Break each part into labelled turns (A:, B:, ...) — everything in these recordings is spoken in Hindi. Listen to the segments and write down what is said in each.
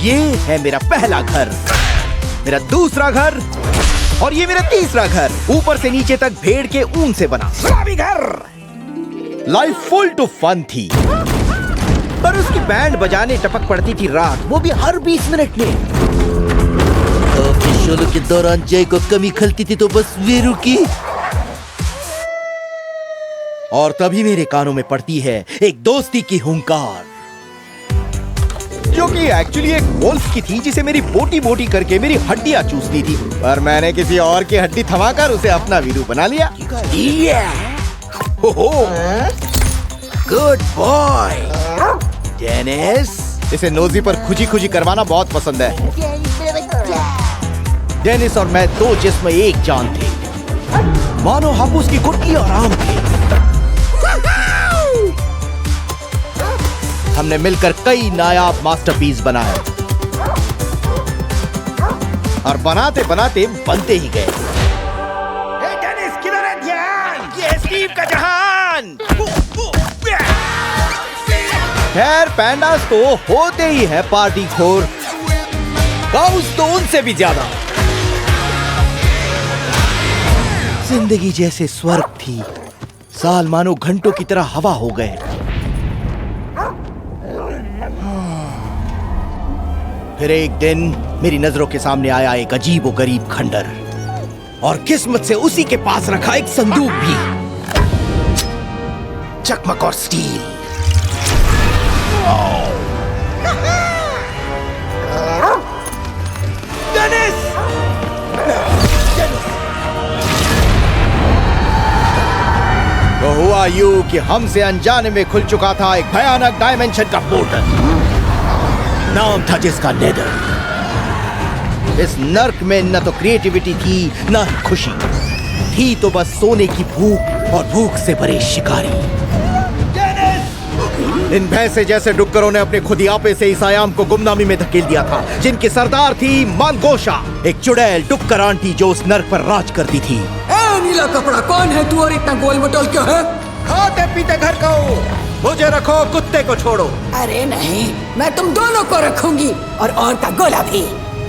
A: ये है मेरा पहला घर, मेरा दूसरा घर और ये मेरा तीसरा घर। ऊपर से नीचे तक भेड़ के ऊन से बना गुलाबी घर। लाइफ फुल टू फन थी, पर उसकी बैंड बजाने टपक पड़ती थी रात, वो भी हर 20 मिनट में। ऑफिस शोलों के दौरान जय को कमी खलती थी तो बस वे रुकी, और तभी मेरे कानों में पड़ती है एक दोस्ती की हुंकार, जो कि एक्चुअली एक वोल्फ की थी जिसे मेरी बोटी बोटी करके मेरी हड्डियां चूसती थी, पर मैंने किसी और की हड्डी थमाकर उसे अपना वीरू बना लिया। Good boy Dennis. इसे नोजी पर खुशी खुशी करवाना बहुत पसंद है। डेनिस और मैं दो जिस्म एक जान थे, मानो हम उसकी गुटकी और आम थे। हमने मिलकर कई नायाब मास्टरपीस बनाए और बनाते बनाते बनते ही गए। डेनिस किधर है ध्यान? ये स्टीव का जहान। खैर पैंडास तो होते ही है पार्टी खोर, काउस तो उनसे भी ज्यादा। जिंदगी जैसे स्वर्ग थी, साल मानो घंटों की तरह हवा हो गए। फिर एक दिन मेरी नजरों के सामने आया एक अजीब गरीब खंडर, और किस्मत से उसी के पास रखा एक संदूक भी, चकमक और स्टील। डेनिस! तो हुआ यूं कि हमसे अनजाने में खुल चुका था एक भयानक डायमेंशन का पोर्टल, नाम था जिसका नेदर। इस नर्क में न तो क्रिएटिविटी थी न खुशी थी, तो बस सोने की भूख और भूख से भरे शिकारी। इन भैंसे जैसे डुक्करों ने अपने खुदियापे से इस आयाम को गुमनामी में धकेल दिया था, जिनकी सरदार थी मालगोशा, एक चुड़ैल डुक्कर आंटी जो उस नर्क पर राज करती थी।
B: नीला कपड़ा कौन है तू और इतना गोल मटोल क्यों है?
A: खाते पीते घर का हो, मुझे रखो, कुत्ते को छोड़ो।
B: अरे नहीं, मैं तुम दोनों को रखूंगी और का गोला भी।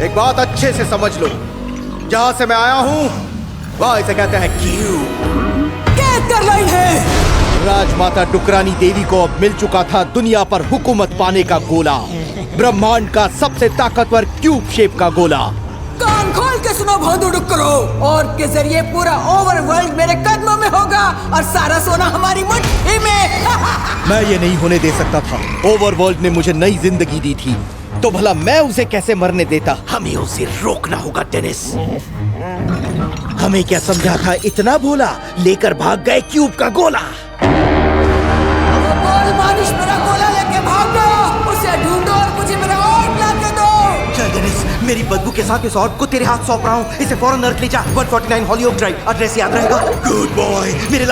A: एक बात अच्छे से समझ लो, जहाँ से मैं आया हूँ वहाँ इसे कहते हैं क्यू।
B: क्या लाइन है?
A: राजमाता डुकरानी देवी को अब मिल चुका था दुनिया पर हुकूमत पाने का गोला, ब्रह्मांड का सबसे ताकतवर क्यूब शेप का गोला।
B: कान खोल के सुनो भोंदू डुक्करो, और के जरिए पूरा ओवरवर्ल्ड मेरे कदमों में होगा और सारा सोना हमारी मुट्ठी में।
A: मैं ये नहीं होने दे सकता था। ओवरवर्ल्ड ने मुझे नई जिंदगी दी थी, तो भला मैं उसे कैसे मरने देता? हमें उसे रोकना होगा डेनिस। हमें क्या समझा था इतना भोला, लेकर भाग गए क्यूब का गोला।
B: मानिश मेरा गोला लेके भाग गया, उसे ढूंढो और मुझे मेरा ऑर्ड ला के दो।
A: चल डेनिस, मेरी बदबू के साथ इस ऑर्ड को तेरे हाथ सौंप रहा हूँ, इसे फौरन अर्थ ले जा। 149 हॉलीओक ड्राइव, एड्रेस याद रहेगा? Good boy. मेरे